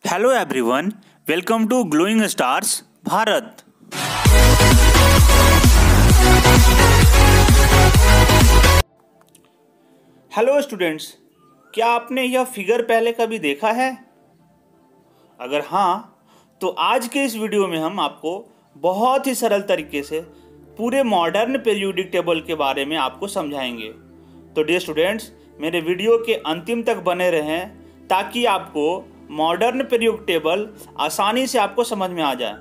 Hello everyone, welcome to glowing stars Bharat. Hello students, क्या आपने यह फिगर पहले कभी देखा है? अगर हाँ, तो आज के इस वीडियो में हम आपको बहुत ही सरल तरीके से पूरे मॉडर्न पीरियोडिक टेबल के बारे में आपको समझाएंगे। तो डियर स्टूडेंट्स, मेरे वीडियो के अंतिम तक बने रहें ताकि आपको मॉडर्न पीरियोडिक टेबल आसानी से आपको समझ में आ जाए।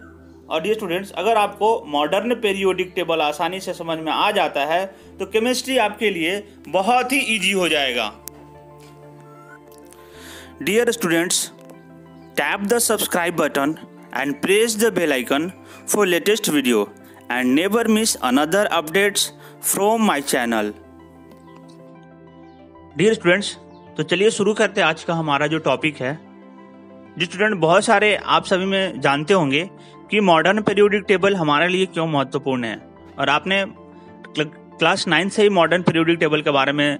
और डियर स्टूडेंट्स, अगर आपको मॉडर्न पीरियोडिक टेबल आसानी से समझ में आ जाता है तो केमिस्ट्री आपके लिए बहुत ही इजी हो जाएगा। Dear students, tap the subscribe button and press the bell icon for latest video and never miss another updates from my channel. Dear students, तो चलिए शुरू करते हैं आज का हमारा जो टॉपिक है। जी स्टूडेंट, बहुत सारे आप सभी में जानते होंगे कि मॉडर्न पीरियोडिक टेबल हमारे लिए क्यों महत्वपूर्ण है, और आपने क्लास 9 से ही मॉडर्न पीरियोडिक टेबल के बारे में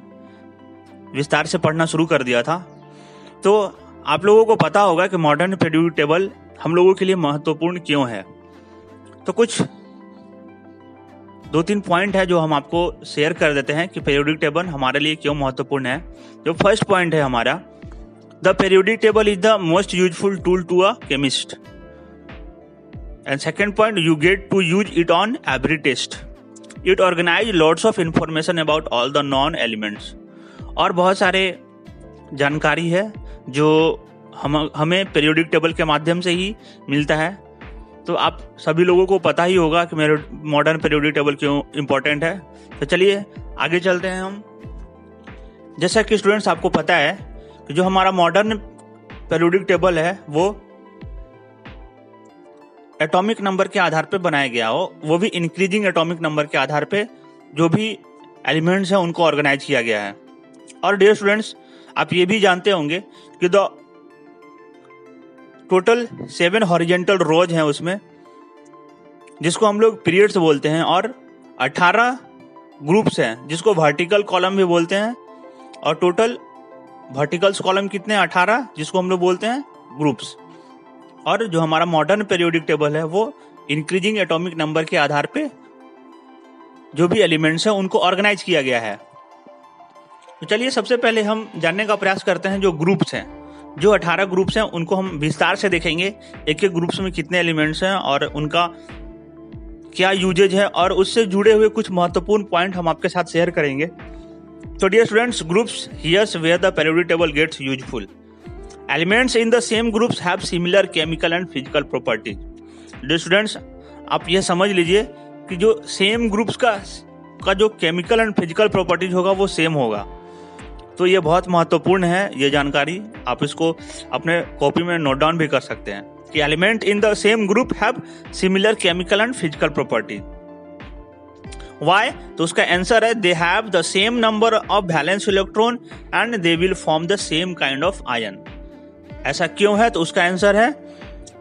विस्तार से पढ़ना शुरू कर दिया था। तो आप लोगों को पता होगा कि मॉडर्न पीरियोडिक टेबल हम लोगों के लिए महत्वपूर्ण क्यों है। तो कुछ 2-3 पॉइंट है जो हम आपको शेयर कर देते हैं कि पीरियोडिक टेबल हमारे लिए क्यों महत्वपूर्ण है। जो फर्स्ट पॉइंट है हमारा, the periodic table is the most useful tool to a chemist. And second point, you get to use it on every test. It organise lots of information about all the known elements. और बहुत सारे जानकारी है जो हमें periodic table के माध्यम से ही मिलता है। तो आप सभी लोगों को पता ही होगा कि मेरे मॉडर्न पीरियोडिक टेबल क्यों इम्पोर्टेंट है। तो चलिए आगे चलते हैं हम। जैसा कि स्टूडेंट्स आपको पता है कि जो हमारा मॉडर्न पीरियोडिक टेबल है वो एटॉमिक नंबर के आधार पर बनाया गया हो, वो भी इंक्रीजिंग एटॉमिक नंबर के आधार पे जो भी एलिमेंट्स हैं उनको ऑर्गेनाइज किया गया है। और डियर स्टूडेंट्स, आप ये भी जानते होंगे कि द टोटल 7 हॉरिजेंटल रोज हैं उसमें, जिसको हम लोग पीरियड्स बोलते हैं, और 18 ग्रुप्स हैं जिसको वर्टिकल कॉलम भी बोलते हैं। और टोटल वर्टिकल्स कॉलम कितने? 18, जिसको हम लोग बोलते हैं ग्रुप्स। और जो हमारा मॉडर्न पीरियोडिक टेबल है वो इंक्रीजिंग एटॉमिक नंबर के आधार पे जो भी एलिमेंट्स हैं उनको ऑर्गेनाइज किया गया है। तो चलिए सबसे पहले हम जानने का प्रयास करते हैं जो ग्रुप्स हैं। जो 18 ग्रुप्स हैं उनको हम विस्तार से देखेंगे, एक एक ग्रुप्स में कितने एलिमेंट्स हैं और उनका क्या यूजेज है, और उससे जुड़े हुए कुछ महत्वपूर्ण पॉइंट हम आपके साथ शेयर करेंगे। So dear students, groups here's where the periodic table gets useful. Elements in the same groups have similar chemical and physical properties. Dear students, आप यह समझ लीजिए कि जो सेम ग्रुप्स का जो केमिकल एंड फिजिकल प्रॉपर्टीज होगा वो सेम होगा। तो ये बहुत महत्वपूर्ण है ये जानकारी। आप इसको अपने कॉपी में नोट डाउन भी कर सकते हैं कि element in the same group have similar chemical and physical properties. Why? तो उसका आंसर है they have the same number of valence electron and they will form the same kind of ion. ऐसा क्यों है? तो उसका आंसर है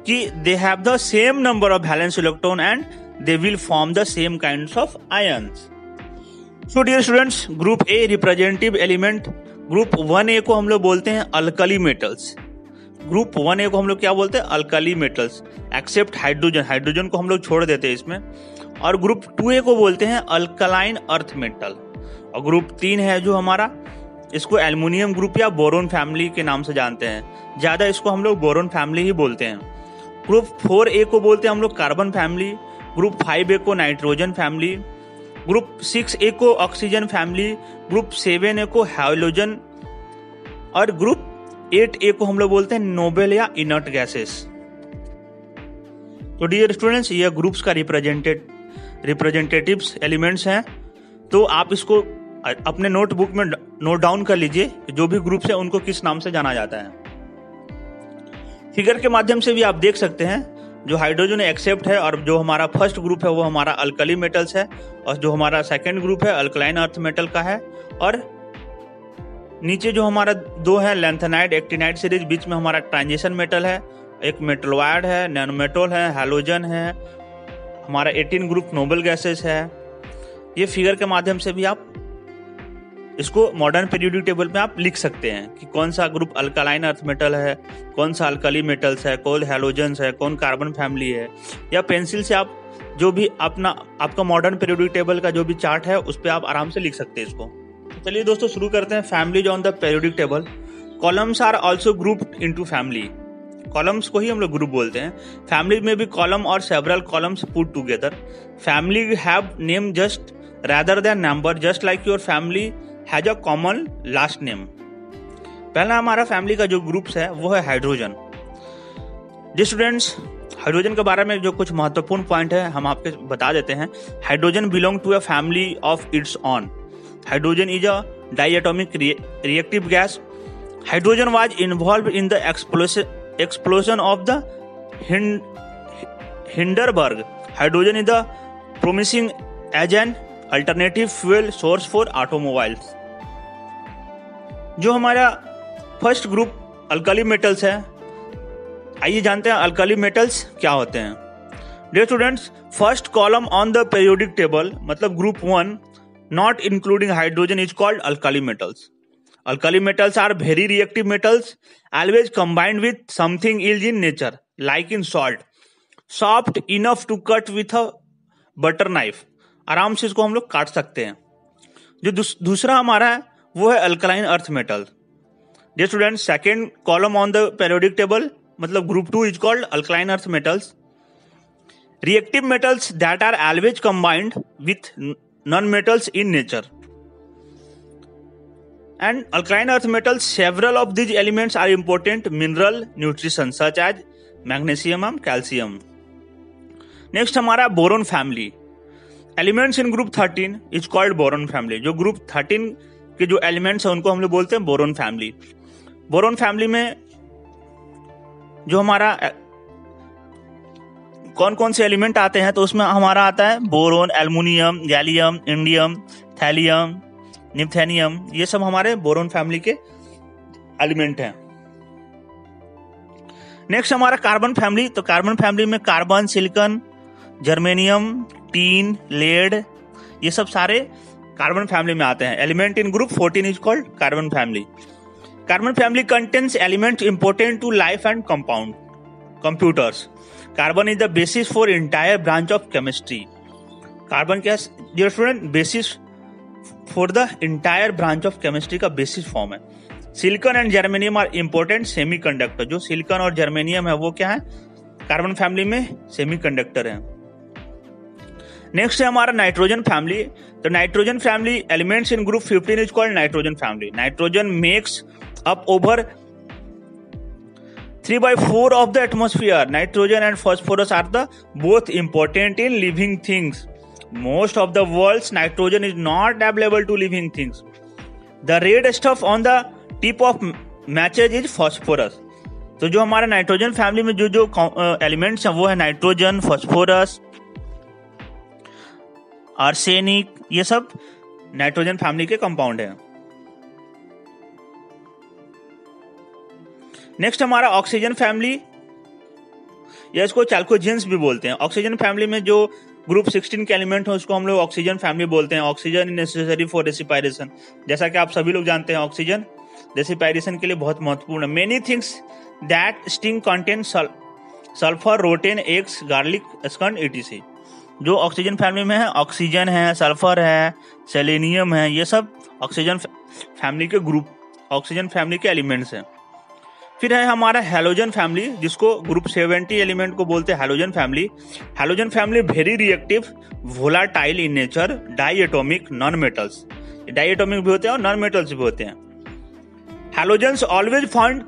कि they have the same number of valence electron and they will form the same kinds of ions. So dear students, group A representative element, group 1A को हम लोग बोलते हैं अल्कली मेटल्स। ग्रुप 1A को हम लोग क्या बोलते हैं? Alkali metals, except hydrogen. Hydrogen को हम लोग छोड़ देते हैं इसमें। और ग्रुप 2A को बोलते हैं अल्कलाइन अर्थ मेटल। और ग्रुप 3 है जो हमारा, इसको एल्युमिनियम ग्रुप या बोरोन फैमिली के नाम से जानते हैं, ज्यादा इसको हम लोग बोरोन फैमिली ही बोलते हैं। ग्रुप 4A को बोलते हैं हम लोग कार्बन फैमिली। ग्रुप 5A को नाइट्रोजन फैमिली। ग्रुप 6A को ऑक्सीजन फैमिली। ग्रुप 7A को हैलोजन। और ग्रुप 8A को हम लोग बोलते हैं नोबल या इनर्ट गैसेस। तो डियर स्टूडेंट्स, ये ग्रुप्स का रिप्रेजेंटेटिव्स एलिमेंट्स हैं। तो आप इसको अपने नोटबुक में नोट डाउन कर लीजिए जो भी ग्रुप्स हैं उनको किस नाम से जाना जाता है। फिगर के माध्यम से भी आप देख सकते हैं जो हाइड्रोजन एक्सेप्ट है, और जो हमारा फर्स्ट ग्रुप है वो हमारा अल्कली मेटल्स है, और जो हमारा सेकेंड ग्रुप है अल्कलाइन अर्थ मेटल का है। और नीचे जो हमारा 2 है लैंथेनाइड एक्टिनाइड सीरीज, बीच में हमारा ट्रांजिशन मेटल है, एक मेटलवाइड है, नैनोमेटल है, हैलोजन है, हमारा 18 ग्रुप नोबल गैसेस है। ये फिगर के माध्यम से भी आप इसको मॉडर्न पीरियोडिक टेबल में आप लिख सकते हैं कि कौन सा ग्रुप अल्कालाइन अर्थ मेटल है, कौन सा अल्कली मेटल्स है, कौन हैलोजेंस है, कौन कार्बन फैमिली है, या पेंसिल से आप जो भी आपका मॉडर्न पीरियोडिक टेबल का जो भी चार्ट है उस पर आप आराम से लिख सकते हैं इसको। चलिए दोस्तों शुरू करते हैं। Families on the periodic table. Columns are also grouped into family. Columns को ही हम लोग ग्रुप बोलते हैं। फैमिली में भी कॉलम और several columns put together. Family have name just rather than number, just like your family has a common last name। पहला हमारा फैमिली का जो ग्रुप्स है वो है हाइड्रोजन। जी स्टूडेंट्स, हाइड्रोजन के बारे में जो कुछ महत्वपूर्ण पॉइंट है हम आपके बता देते हैं। Hydrogen belong to a family of its own. Hydrogen is a diatomic reactive gas. Hydrogen was involve in the explosion of the Hindenburg. Hydrogen is the promising as an alternative fuel source for automobiles. जो हमारा first group alkali metals है, आइए जानते हैं alkali metals क्या होते हैं। Dear students, first column on the periodic table मतलब group 1 not including hydrogen is called alkali metals. Alkali metals are very reactive metals always combined with something is in nature like in salt, soft enough to cut with a butter knife. आराम से इसको हम लोग काट सकते हैं। जो दूसरा हमारा है वो है alkaline earth metal. Dear student, second column on the periodic table मतलब group 2 is called alkaline earth metals. Reactive metals that are always combined with non metals in nature. And alkaline earth metals, several of these elements are important mineral nutrition such as magnesium and calcium. Next हमारा boron family. Elements in group 13 is called boron family. जो group 13 के जो elements हैं उनको हम लोग बोलते हैं बोरोन फैमिली। बोरोन फैमिली में जो हमारा कौन कौन से एलिमेंट आते हैं तो उसमें हमारा आता है boron, aluminium, gallium, indium, thallium, निप्थेनियम। ये सब हमारे बोरोन फैमिली के एलिमेंट हैं। नेक्स्ट हमारा कार्बन फैमिली। तो कार्बन फैमिली में carbon, silicon, germanium, tin, lead, ये सब सारे कार्बन फैमिली में आते हैं। Element in group 14 is called carbon family. Carbon family contains elements important to life and computers. Carbon is the basis for entire branch of chemistry. Carbon क्या dear student? Basis for the entire branch of chemistry का basis form है। Silicon and germanium are important semiconductor. जो silicon और germanium है वो क्या है? Carbon family में सेमीकंडक्टर है। नेक्स्ट है हमारा नाइट्रोजन फैमिली। तो nitrogen family elements in group 15 is called nitrogen family. Nitrogen makes up over 3/4 of the atmosphere. Nitrogen and phosphorus are the both important in living things. Most of the world's nitrogen is not available to living things. The red stuff on the tip of matches is phosphorus. तो जो हमारा nitrogen family में जो elements हैं वो है nitrogen, phosphorus, arsenic, ये सब नाइट्रोजन फैमिली के कंपाउंड हैं। नेक्स्ट हमारा ऑक्सीजन फैमिली, या इसको चैल्कोजेंस भी बोलते हैं। ऑक्सीजन फैमिली में जो ग्रुप 16 के एलिमेंट है उसको हम लोग ऑक्सीजन फैमिली बोलते हैं। Oxygen necessary for respiration. जैसा कि आप सभी लोग जानते हैं ऑक्सीजन रेस्पिरेशन के लिए बहुत महत्वपूर्ण है। Many things that stink contain sulphur, rotten, eggs, garlic, skunk, etc। जो ऑक्सीजन फैमिली में है, ऑक्सीजन है, सल्फर है, सेलेनियम है, ये सब ऑक्सीजन फैमिली के ग्रुप, ऑक्सीजन फैमिली के एलिमेंट्स हैं। फिर है हमारा हैलोजन फैमिली, जिसको ग्रुप 70 एलिमेंट को बोलते हैं halogen family. Halogen family very reactive, volatile in nature, diatomic, non metals. Diatomic भी होते हैं और नॉन मेटल्स भी होते हैं। Halogens always found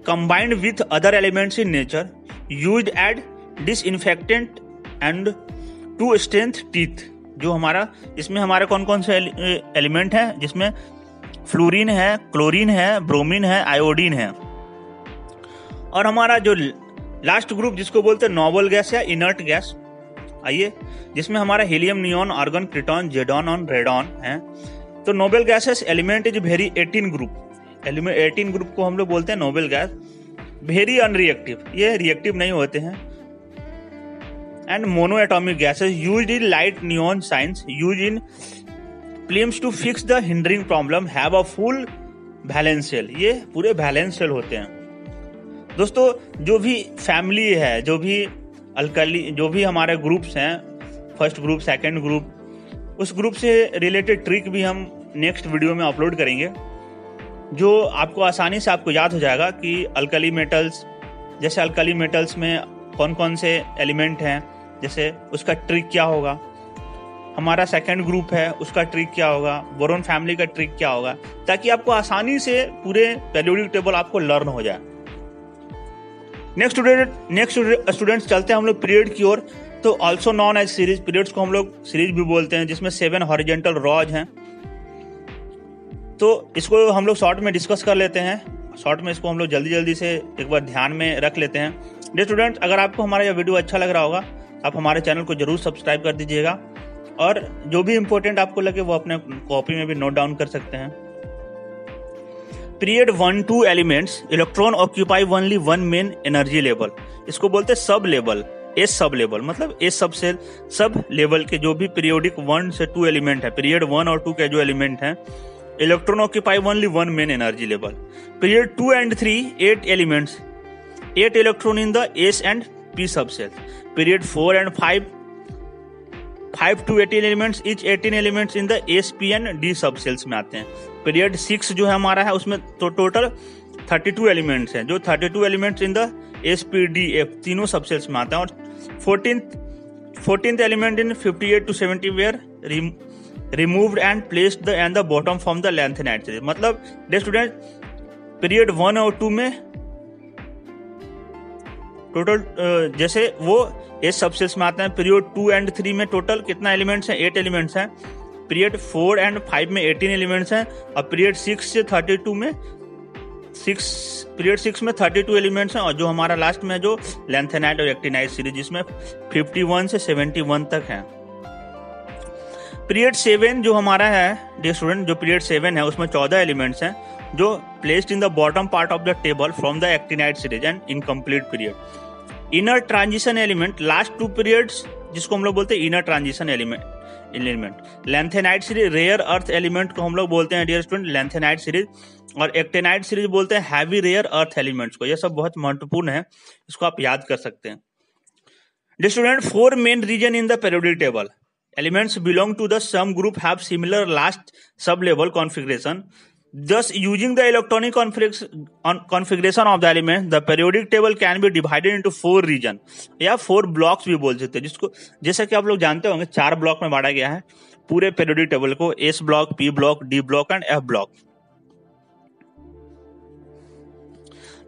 combined with other elements in nature, used as disinfectant and to strength teeth. जो हमारा इसमें हमारे कौन कौन से एलिमेंट हैं, जिसमें फ्लोरीन है, क्लोरीन है, ब्रोमीन है, आयोडीन है। और हमारा जो लास्ट ग्रुप जिसको बोलते हैं नोबल गैस या इनर्ट गैस, आइए, जिसमें हमारा हीलियम, नियॉन, आर्गन, क्रिटॉन, जेडॉन और रेडॉन है। तो noble gases element is very 18 group. 18 group को हम लोग बोलते हैं नोबल गैस। वेरी अनरिएक्टिव, ये रिएक्टिव नहीं होते हैं। And mono atomic gases used in light neon signs, use in flames to fix the hindering problem have a full valence shell. ये पूरे वैलेंस शेल होते हैं। दोस्तों जो भी फैमिली है, जो भी अल्कली, जो भी हमारे ग्रुप्स हैं, फर्स्ट ग्रुप, सेकंड ग्रुप, उस ग्रुप से रिलेटेड ट्रिक भी हम नेक्स्ट वीडियो में अपलोड करेंगे, जो आपको आसानी से आपको याद हो जाएगा कि अल्कली मेटल्स, जैसे अल्कली मेटल्स में कौन कौन से एलिमेंट हैं, जैसे उसका ट्रिक क्या होगा। हमारा सेकंड ग्रुप है, उसका ट्रिक क्या होगा। बोरोन फैमिली का ट्रिक क्या होगा, ताकि आपको आसानी से पूरे पीरियोडिक टेबल आपको लर्न हो जाए। नेक्स्ट स्टूडेंट्स चलते हैं हम लोग पीरियड की ओर। तो also known as series, periods को हम लोग सीरीज भी बोलते हैं, जिसमें 7 हॉरिजॉन्टल रॉज हैं। तो इसको हम लोग शॉर्ट में डिस्कस कर लेते हैं। शॉर्ट में इसको हम लोग जल्दी से एक बार ध्यान में रख लेते हैं। डियर स्टूडेंट्स, अगर आपको हमारा यह वीडियो अच्छा लग रहा होगा, आप हमारे चैनल को जरूर सब्सक्राइब कर दीजिएगा, और जो भी इंपॉर्टेंट आपको लगे वो अपने कॉपी में भी नोट डाउन कर सकते हैं। Period 1-2 elements electron occupy only one main energy level. इसको बोलते हैं sub level, S sub level, मतलब एस सब से सब लेवल के जो भी पीरियोडिक 1 से 2 एलिमेंट है, पीरियड 1 और 2 के जो एलिमेंट हैं, electron occupy only one main energy level. Period 2 and 3 8 elements, 8 electron in the s and p subshell. Period 4 and 5 to 18 elements, each 18 elements in the s p and d सब sales में आते हैं। Period 6 जो है हमारा है, उसमें तो टोटल 32 एलिमेंट्स हैं, जो 32 elements in the s p d f तीनों सब सेल्स में आते हैं। और 14th element in 58 to 70 were removed and placed the and the bottom from the lanthanide series. मतलब डियर स्टूडेंट, पीरियड 1 और 2 में टोटल जैसे वो एस सबसेल्स में आते हैं। पीरियड 2 and 3 में टोटल कितना एलिमेंट्स हैं, 8 एलिमेंट्स हैं। पीरियड 4 and 5 में 18 एलिमेंट्स हैं, और पीरियड 6 से 32 में पीरियड 6 में 32 एलिमेंट्स हैं। और जो हमारा लास्ट में जो लैंथेनाइड और एक्टिनाइड सीरीज, जिसमें 51 से 71 तक है। पीरियड 7 जो हमारा है डियर स्टूडेंट, जो पीरियड 7 है उसमें 14 एलिमेंट्स हैं, जो placed in the bottom part of the table from the actinide series and incomplete period. Inner transition element, last 2 periods जिसको हम लोग बोलते हैं inner transition element. Lanthanide series, rare earth element को हम लोग बोलते हैं डियर स्टूडेंट लैंथेनाइड सीरीज, और एक्टिनाइड सीरीज बोलते हैं हैवी रेयर अर्थ एलिमेंट्स को। यह सब बहुत महत्वपूर्ण है, इसको आप याद कर सकते हैं। Dear student, 4 main region in the periodic table. Elements belong to the some group have similar last sub-level configuration. Thus, using the electronic configuration of the element, the periodic table can be divided into 4 region या 4 blocks भी बोल सकते हैं, जिसको जैसा कि आप लोग जानते होंगे 4 ब्लॉक में बांटा गया है पूरे periodic table को, S block, P block, D block and F block.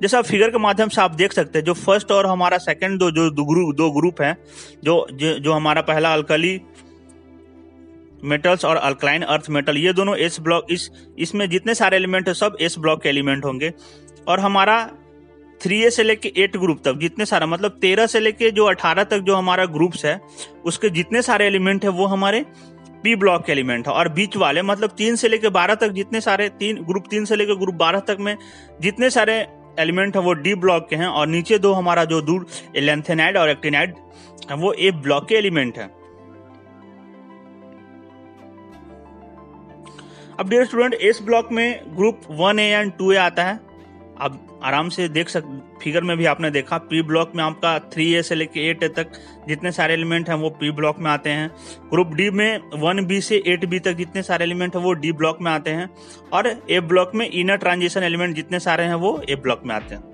जैसा फिगर के माध्यम से आप देख सकते हैं, जो फर्स्ट और हमारा सेकंड दो ग्रुप है, जो हमारा पहला अल्कली मेटल्स और अल्कलाइन अर्थ मेटल, ये दोनों एस ब्लॉक, इसमें जितने सारे एलिमेंट है सब एस ब्लॉक के एलिमेंट होंगे। और हमारा 3A से लेके 8 ग्रुप तक जितने सारा, मतलब 13 से लेके जो 18 तक जो हमारा ग्रुप्स है, उसके जितने सारे एलिमेंट है वो हमारे पी ब्लॉक के एलिमेंट है। और बीच वाले मतलब 3 से लेके 12 तक जितने सारे, ग्रुप 3 से लेके ग्रुप 12 तक में जितने सारे एलिमेंट है वो डी ब्लॉक के हैं। और नीचे दो हमारा जो दूर लैंथेनाइड और एक्टिनाइड है वो ए ब्लॉक के एलिमेंट है। अब डियर स्टूडेंट, एस ब्लॉक में ग्रुप 1A एंड 2A आता है। आप आराम से देख सकते, फिगर में भी आपने देखा, पी ब्लॉक में आपका 3A से लेके 8A तक जितने सारे एलिमेंट हैं वो पी ब्लॉक में आते हैं। ग्रुप डी में 1B से 8B तक जितने सारे एलिमेंट हैं वो डी ब्लॉक में आते हैं। और ए ब्लॉक में इनर ट्रांजिशन एलिमेंट जितने सारे हैं वो ए ब्लॉक में आते हैं।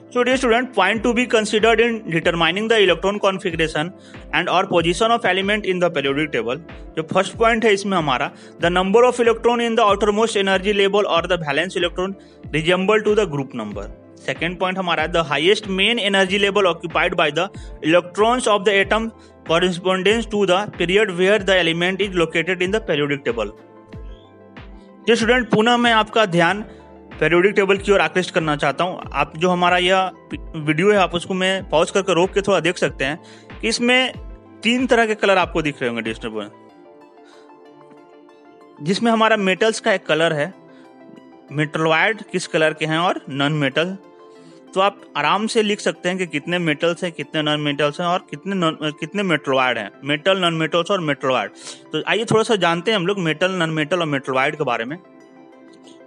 So dear student, point to be considered in determining the electron configuration and or position of element in the periodic table. जो फर्स्ट पॉइंट है इसमें हमारा, the number of electron in the outermost energy level or the valence electron resemble to the group number. Second point हमारा, the highest main energy level occupied by the electrons of the atom corresponds to the period where the element is located in the periodic table. Dear student, पुनः मैं आपका ध्यान periodic table की ओर आकृष्ट करना चाहता हूं। आप जो हमारा यह वीडियो है, आप उसको मैं पॉज करके रोक के थोड़ा देख सकते हैं कि इसमें 3 तरह के कलर आपको दिख रहे होंगे डिस्टर्ब, जिसमें हमारा मेटल्स का एक कलर है, मेटलॉइड किस कलर के हैं और नॉन मेटल। तो आप आराम से लिख सकते हैं कि कितने मेटल्स हैं, कितने नॉन मेटल्स हैं और कितने मेटलॉइड हैं, मेटल, नॉन मेटल्स और मेटलॉइड। तो आइए थोड़ा सा जानते हैं हम लोग मेटल, नॉन मेटल और मेटलॉइड के बारे में।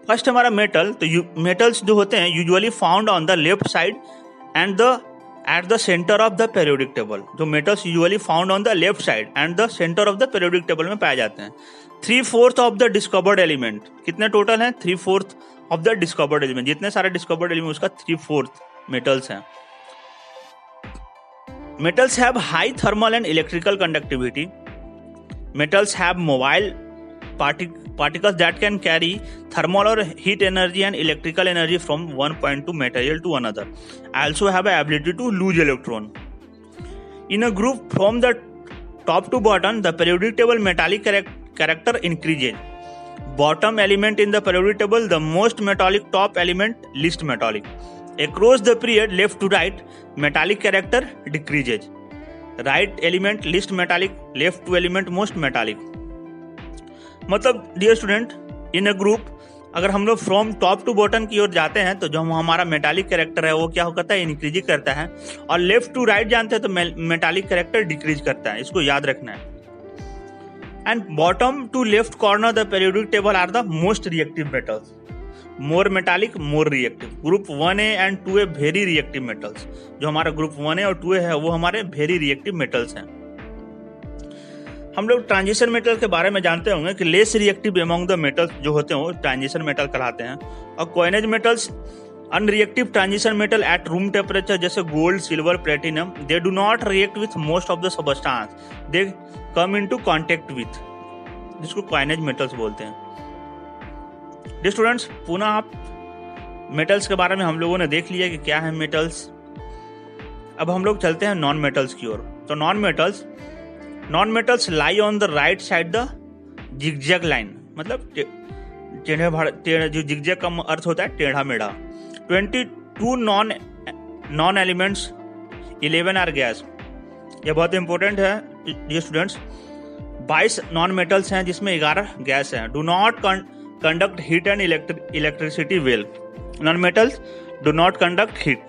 फर्स्ट हमारा मेटल, तो मेटल्स जो होते हैं usually found on the left side and at the centre of the periodic table. जो metals usually found on the left side and the centre of the periodic table में पाए जाते हैं। 3/4 ऑफ द डिस्कवर्ड एलिमेंट, कितने total हैं? 3/4 of the discovered element, जितने सारे discovered element उसका 3/4 मेटल्स हैं। Metals have high thermal and electrical conductivity. Metals have mobile particles that can carry thermal or heat energy and electrical energy from one point to material to another. Also have a ability to lose electron. In a group from the top to bottom, the periodic table metallic character increases. Bottom element in the periodic table, the most metallic, top element least metallic. Across the period left to right, metallic character decreases. Right element least metallic, left to element most metallic. मतलब dear student, in a group अगर हम लोग from top to bottom की ओर जाते हैं तो जो हमारा मेटालिक कैरेक्टर है वो क्या करता है? इंक्रीज करता है। और लेफ्ट टू राइट जानते हैं तो मेटालिक कैरेक्टर डिक्रीज करता है। इसको याद रखना है। And bottom to left corner the periodic table are the most reactive metals. More metallic, more reactive. Group 1A and 2A very reactive metals. जो हमारा ग्रुप 1A और 2A है वो हमारे वेरी रिएक्टिव मेटल्स हैं। हम लोग ट्रांजिशन मेटल के बारे में जानते होंगे कि less reactive among the metals जो होते हैं वो ट्रांजिशन मेटल कहलाते हैं। और coinage metals unreactive transition metal at room temperature, जैसे gold, silver, platinum, they do not react with most of the substance, they come into contact with, जिसको coinage metals बोलते हैं। डियर स्टूडेंट्स, पुनः आप metals के बारे में हम लोगों ने देख लिया कि क्या है मेटल्स। अब हम लोग चलते हैं नॉन मेटल्स की ओर। तो non metals lie on the right side the zigzag line, मतलब जो जिगजैग का अर्थ होता है टेढ़ा मेढ़ा। 22 नॉन एलिमेंट्स, 11 आर गैस। ये बहुत इंपॉर्टेंट है डियर स्टूडेंट्स। 22 नॉन मेटल्स हैं जिसमें 11 गैस हैं। Do not conduct heat and electricity well. Non metals do not conduct heat.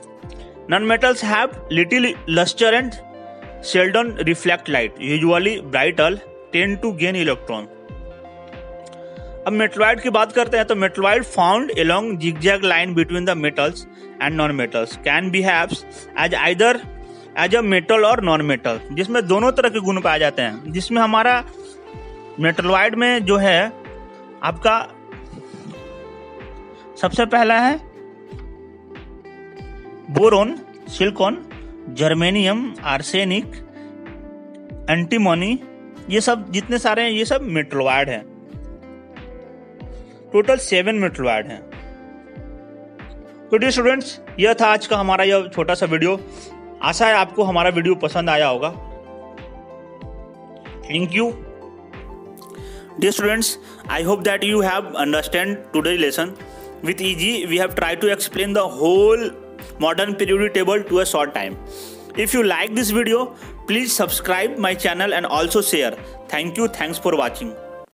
Non metals have little lustre and seldom reflect light, usually brighter, tend to gain electron. अब metalloid की बात करते हैं तो metalloid found along zigzag line between the metals and non-metals can behave as either as a metal or non-metal, जिसमें दोनों तरह के गुण पाए जाते हैं। जिसमें हमारा मेटलॉइड में जो है आपका सबसे पहला है boron, silicon, germanium, arsenic, antimony, ये सब जितने सारे हैं ये सब मेटलॉइड हैं। टोटल 7 मेटलॉइड हैं। तो डियर स्टूडेंट्स, यह था आज का हमारा यह छोटा सा वीडियो। आशा है आपको हमारा वीडियो पसंद आया होगा। Thank you dear students, I hope that you have understand today lesson with easy. We have try to explain the whole modern periodic table to a short time. If you like this video, please subscribe my channel and also share. Thank you. Thanks for watching.